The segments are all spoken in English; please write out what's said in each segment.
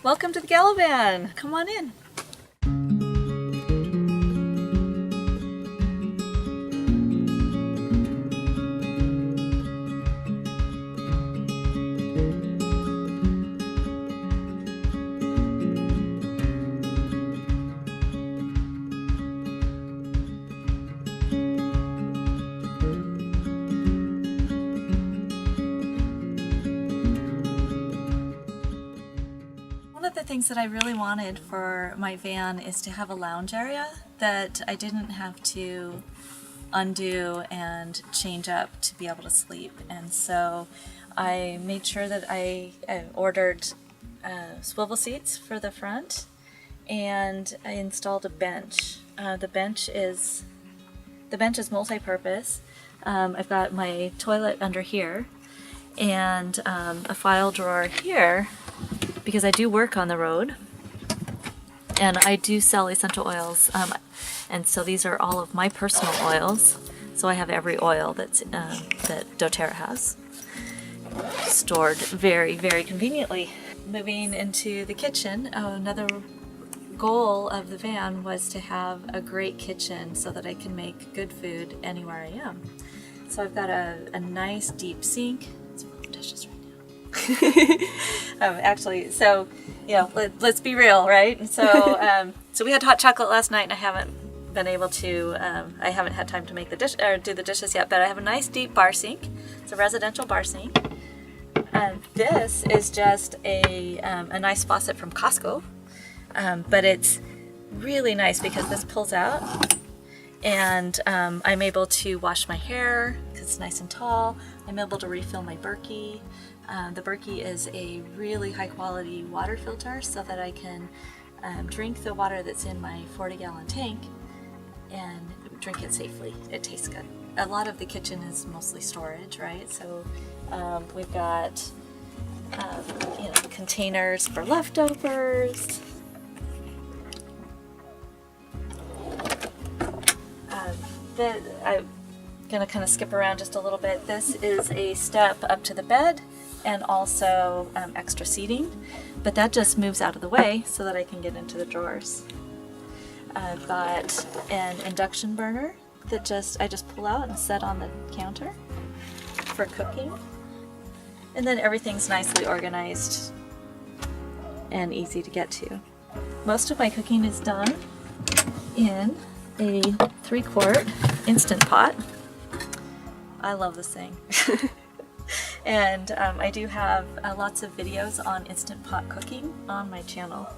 Welcome to the Galavan. Come on in. One of the things that I really wanted for my van is to have a lounge area that I didn't have to undo and change up to be able to sleep. And so I made sure that I ordered swivel seats for the front, and I installed a bench. The bench is multi-purpose. I've got my toilet under here and a file drawer here, because I do work on the road and I do sell essential oils, and so these are all of my personal oils. So I have every oil that doTERRA has stored very, very conveniently. Moving into the kitchen, another goal of the van was to have a great kitchen so that I can make good food anywhere I am. So I've got a nice deep sink. It's full of dishes right now. Actually, so let's be real, right? So so we had hot chocolate last night, and I haven't been able to. I haven't had time to make the dish or do the dishes yet. But I have a nice deep bar sink. It's a residential bar sink. This is just a nice faucet from Costco, but it's really nice because this pulls out, and I'm able to wash my hair because it's nice and tall. I'm able to refill my Berkey. The Berkey is a really high quality water filter so that I can drink the water that's in my 40-gallon tank and drink it safely. It tastes good. A lot of the kitchen is mostly storage, right? So we've got containers for leftovers. I'm gonna kind of skip around just a little bit. This is a step up to the bed and also extra seating, but that just moves out of the way so that I can get into the drawers. I've got an induction burner that I just pull out and set on the counter for cooking, and then everything's nicely organized and easy to get to. Most of my cooking is done in a 3-quart Instant Pot. I love this thing. And I do have lots of videos on Instant Pot cooking on my channel.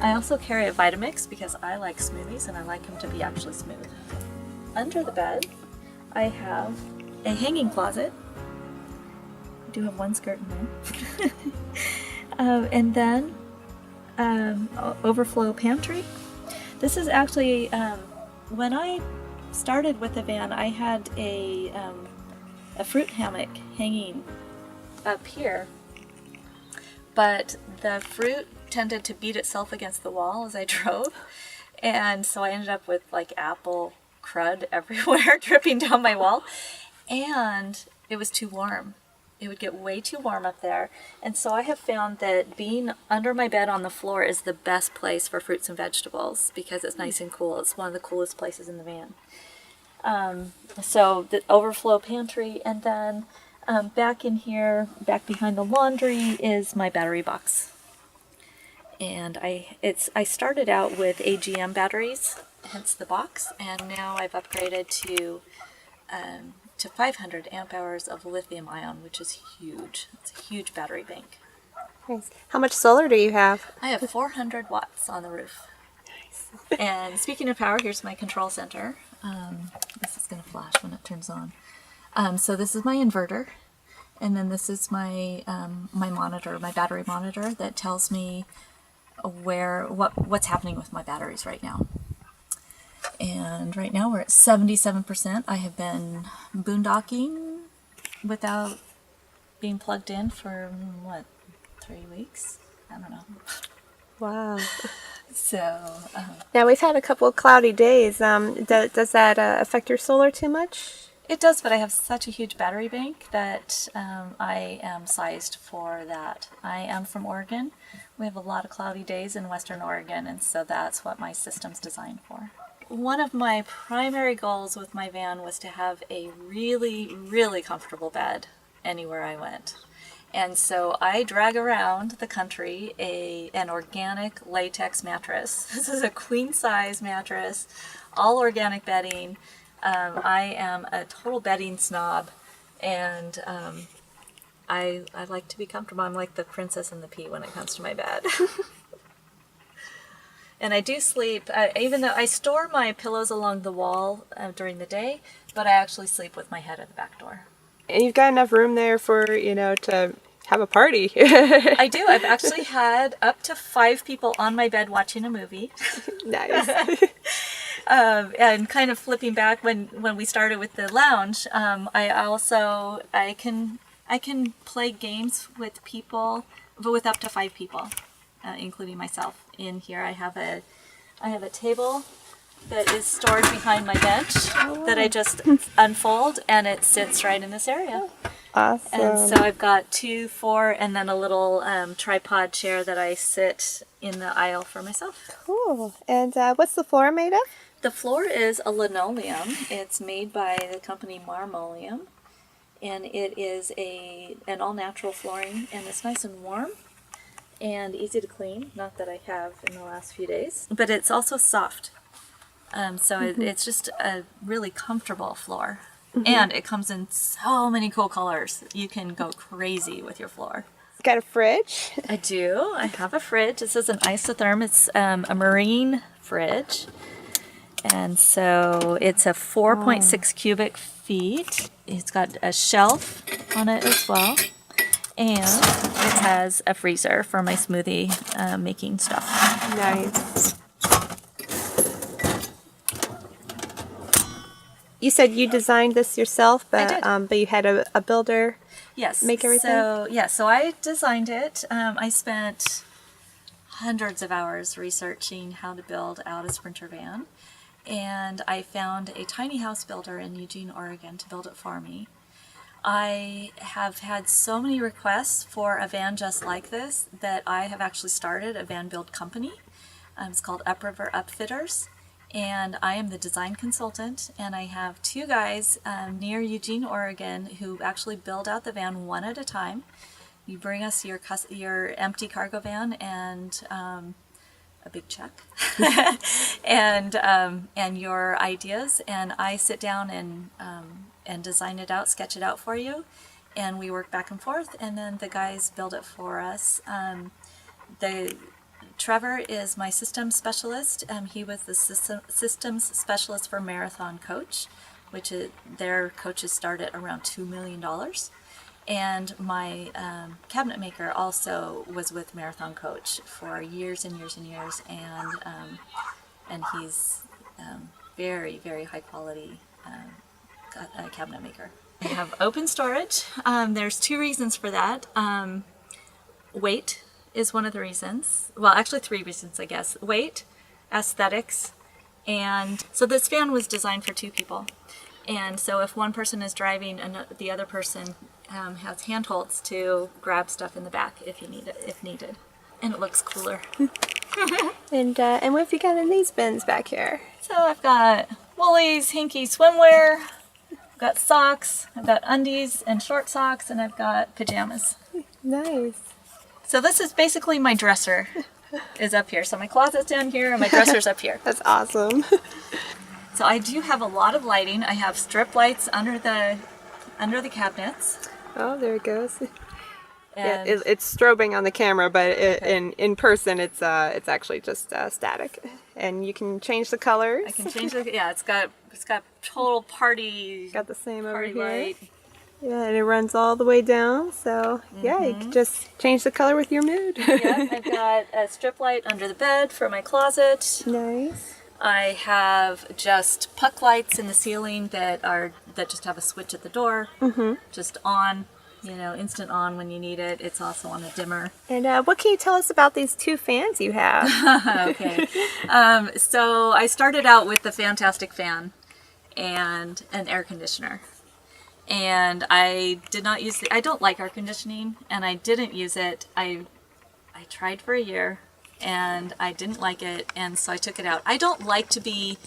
I also carry a Vitamix because I like smoothies and I like them to be actually smooth. Under the bed, I have a hanging closet. I do have one skirt in there. And then Overflow Pantry. This is actually, when I started with the van, I had a fruit hammock hanging up here, but the fruit tended to beat itself against the wall as I drove, and so I ended up with like apple crud everywhere dripping down my wall, and it was too warm. It would get way too warm up there, and so I have found that being under my bed on the floor is the best place for fruits and vegetables because it's nice and cool. It's one of the coolest places in the van. So the Overflow Pantry, and then back in here, back behind the laundry, is my battery box. And I started out with AGM batteries, hence the box, and now I've upgraded to 500 amp hours of lithium ion, which is huge. It's a huge battery bank. Nice. How much solar do you have? I have 400 watts on the roof. Nice. And speaking of power, here's my control center. This is going to flash when it turns on. So this is my inverter, and then this is my my monitor, my battery monitor that tells me what's happening with my batteries right now. And right now we're at 77%. I have been boondocking without being plugged in for 3 weeks? I don't know. Wow. So now we've had a couple of cloudy days. Does that affect your solar too much? It does, but I have such a huge battery bank that I am sized for that. I am from Oregon. We have a lot of cloudy days in Western Oregon, and so that's what my system's designed for. One of my primary goals with my van was to have a really, really comfortable bed anywhere I went. And so I drag around the country an organic latex mattress. This is a queen size mattress, all organic bedding. I am a total bedding snob, and I like to be comfortable. I'm like the princess and the pea when it comes to my bed. And I do sleep, even though I store my pillows along the wall during the day, but I actually sleep with my head at the back door. And you've got enough room there for, to have a party. I do. I've actually had up to 5 people on my bed watching a movie. Nice. And kind of flipping back when we started with the lounge, I can play games with people, but with up to 5 people, including myself. In here, I have a table that is stored behind my bench that I just unfold, and it sits right in this area. Awesome. And so I've got 2, 4, and then a little tripod chair that I sit in the aisle for myself. Cool. And what's the floor made of? The floor is a linoleum. It's made by the company Marmoleum, and it is an all-natural flooring, and it's nice and warm and easy to clean. Not that I have in the last few days, but it's also soft. It's just a really comfortable floor. And it comes in so many cool colors. You can go crazy with your floor. Got a fridge? I do. I have a fridge. This is an isotherm. It's a marine fridge. And so it's a 4.6 cubic feet. It's got a shelf on it as well. And it has a freezer for my smoothie making stuff. Nice. You said you designed this yourself, but you had a builder make everything? So I designed it. I spent hundreds of hours researching how to build out a Sprinter van. And I found a tiny house builder in Eugene, Oregon to build it for me. I have had so many requests for a van just like this that I have actually started a van build company. It's called Upriver Upfitters, and I am the design consultant, and I have 2 guys near Eugene, Oregon who actually build out the van one at a time. You bring us your empty cargo van and a big check and your ideas, and I sit down and design it out, sketch it out for you, and we work back and forth, and then the guys build it for us. Trevor is my systems specialist. He was the systems specialist for Marathon Coach, which their coaches start at around $2 million. And my cabinet maker also was with Marathon Coach for years and years and years, and he's very, very high quality cabinet maker. I have open storage. There's 2 reasons for that. Weight is one of the reasons. Well, actually 3 reasons, I guess. Weight, aesthetics, and so this van was designed for 2 people. And so if one person is driving and the other person has handholds to grab stuff in the back if needed. And it looks cooler. And what have you got in these bins back here? So I've got Woolies, Hinky swimwear, I've got socks, I've got undies and short socks, and I've got pajamas. Nice. So this is basically my dresser is up here. So my closet's down here and my dresser's up here. That's awesome. So I do have a lot of lighting. I have strip lights under the cabinets. Oh, there it goes. And yeah, it's strobing on the camera, but in person, it's actually just static, and you can change the colors. I can change the it's got total party. Got the same over party here. light. Yeah, and it runs all the way down, so yeah, you can just change the color with your mood. Yeah, I've got a strip light under the bed for my closet. Nice. I have just puck lights in the ceiling that just have a switch at the door, just on, instant on when you need it. It's also on a dimmer. And what can you tell us about these 2 fans you have? Okay, so I started out with the fantastic fan and an air conditioner. and I did not use I don't like air conditioning, and I didn't use it. I tried for a year and I didn't like it, and so I took it out. I don't like to be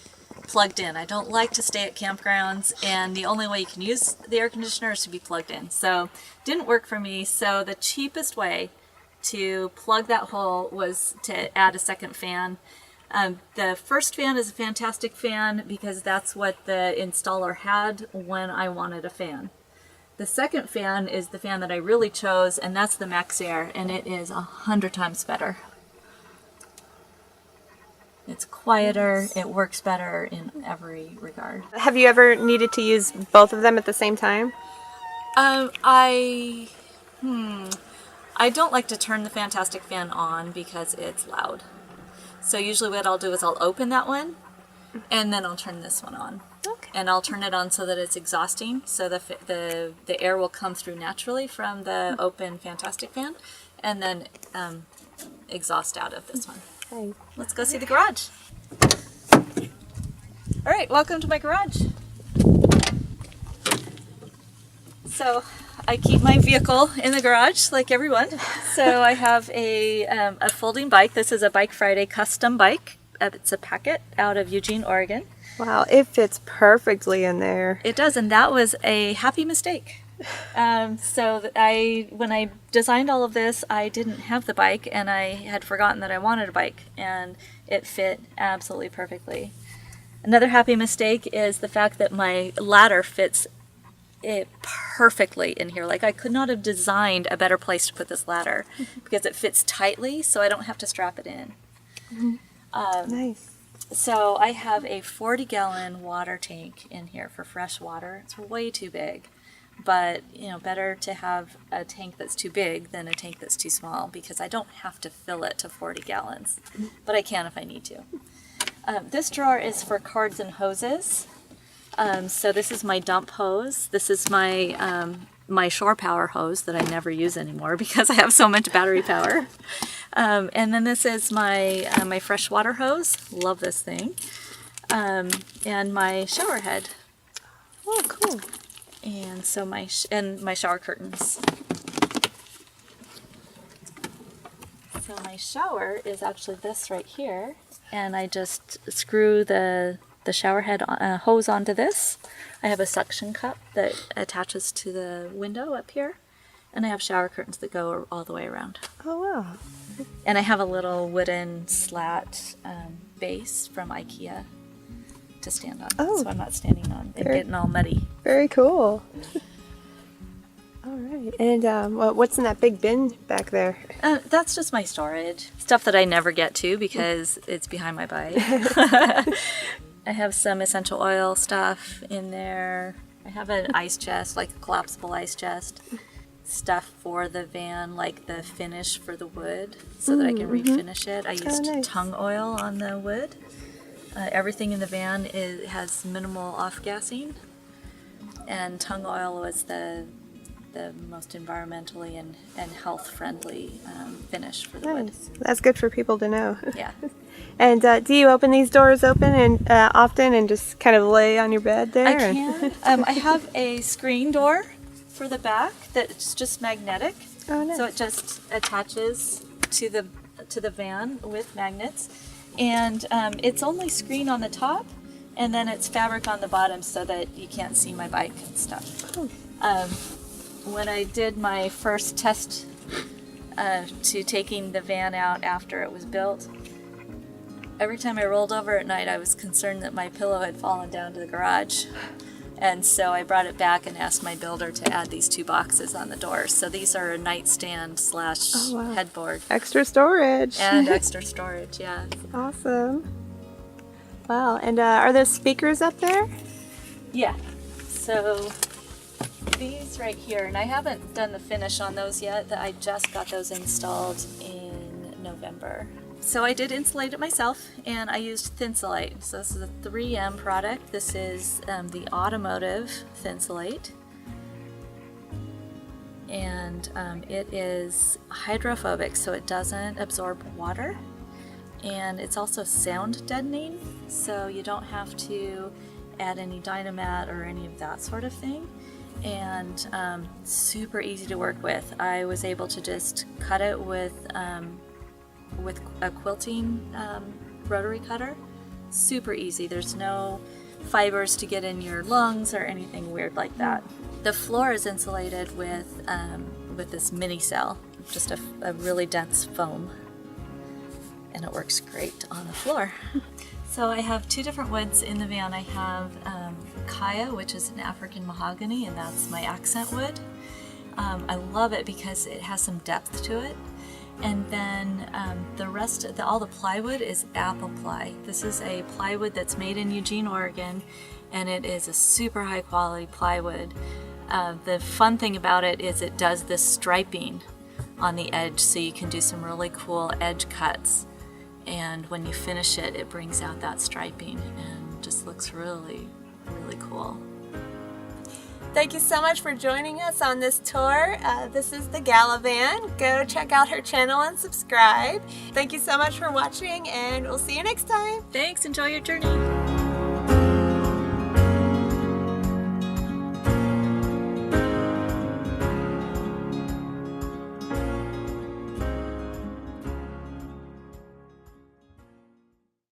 plugged in. I don't like to stay at campgrounds, and the only way you can use the air conditioner is to be plugged in. So didn't work for me. So the cheapest way to plug that hole was to add a second fan. The first fan is a fantastic fan because that's what the installer had when I wanted a fan. The second fan is the fan that I really chose, and that's the Max Air, and it is 100 times better. It's quieter, it works better in every regard. Have you ever needed to use both of them at the same time? I don't like to turn the Fantastic Fan on because it's loud. So usually what I'll do is I'll open that one, and then I'll turn this one on. Okay. And I'll turn it on so that it's exhausting, so the air will come through naturally from the open Fantastic Fan, and then exhaust out of this one. Okay. Let's go see the garage. All right, welcome to my garage. So I keep my vehicle in the garage like everyone. So I have a folding bike. This is a Bike Friday custom bike. It's a packet out of Eugene, Oregon. Wow, it fits perfectly in there. It does, and that was a happy mistake. So when I designed all of this, I didn't have the bike, and I had forgotten that I wanted a bike, and it fit absolutely perfectly. Another happy mistake is the fact that my ladder fits it perfectly in here. Like, I could not have designed a better place to put this ladder because it fits tightly, so I don't have to strap it in. Nice. So I have a 40-gallon water tank in here for fresh water. It's way too big, but better to have a tank that's too big than a tank that's too small, because I don't have to fill it to 40 gallons, but I can if I need to. This drawer is for cords and hoses. So this is my dump hose. This is my shore power hose that I never use anymore because I have so much battery power. And then this is my freshwater hose. Love this thing. And my shower head. Oh, cool. And so my shower curtains. So my shower is actually this right here, and I just screw the shower head hose onto this. I have a suction cup that attaches to the window up here, and I have shower curtains that go all the way around. Oh, wow. And I have a little wooden slat base from IKEA to stand on, so I'm not standing on and getting all muddy. Very cool. All right. And what's in that big bin back there? That's just my storage. Stuff that I never get to because it's behind my bike. I have some essential oil stuff in there. I have an ice chest, like a collapsible ice chest. Stuff for the van, like the finish for the wood, so that I can refinish it. I used tung oil on the wood. Everything in the van has minimal off-gassing, and tung oil was the most environmentally and health-friendly finish for the wood. That's good for people to know. Yeah. And do you open these doors open and often and just kind of lay on your bed there? I can. I have a screen door for the back that's just magnetic. Oh, nice. So it just attaches to the van with magnets, and it's only screen on the top, and then it's fabric on the bottom so that you can't see my bike and stuff. Oh. When I did my first test to taking the van out after it was built, every time I rolled over at night, I was concerned that my pillow had fallen down to the garage. And so I brought it back and asked my builder to add these two boxes on the door. So these are a nightstand / headboard. Extra storage. And extra storage, yeah. Awesome. Wow. And are there speakers up there? Yeah. So these right here, and I haven't done the finish on those yet. I just got those installed in November. So I did insulate it myself, and I used Thinsulate. So this is a 3M product. This is the automotive Thinsulate. And it is hydrophobic, so it doesn't absorb water. And it's also sound deadening, so you don't have to add any Dynamat or any of that sort of thing. and super easy to work with. I was able to just cut it with a quilting rotary cutter. Super easy. There's no fibers to get in your lungs or anything weird like that. The floor is insulated with this mini cell, just a really dense foam, and it works great on the floor. So I have two different woods in the van. I have Kaya, which is an African mahogany, and that's my accent wood. I love it because it has some depth to it. And then the rest, all the plywood is apple ply. This is a plywood that's made in Eugene, Oregon, and it is a super high quality plywood. The fun thing about it is it does this striping on the edge, so you can do some really cool edge cuts. And when you finish it, it brings out that striping and just looks really, really cool. Thank you so much for joining us on this tour. This is the Galavan. Go check out her channel and subscribe. Thank you so much for watching, and we'll see you next time. Thanks, enjoy your journey.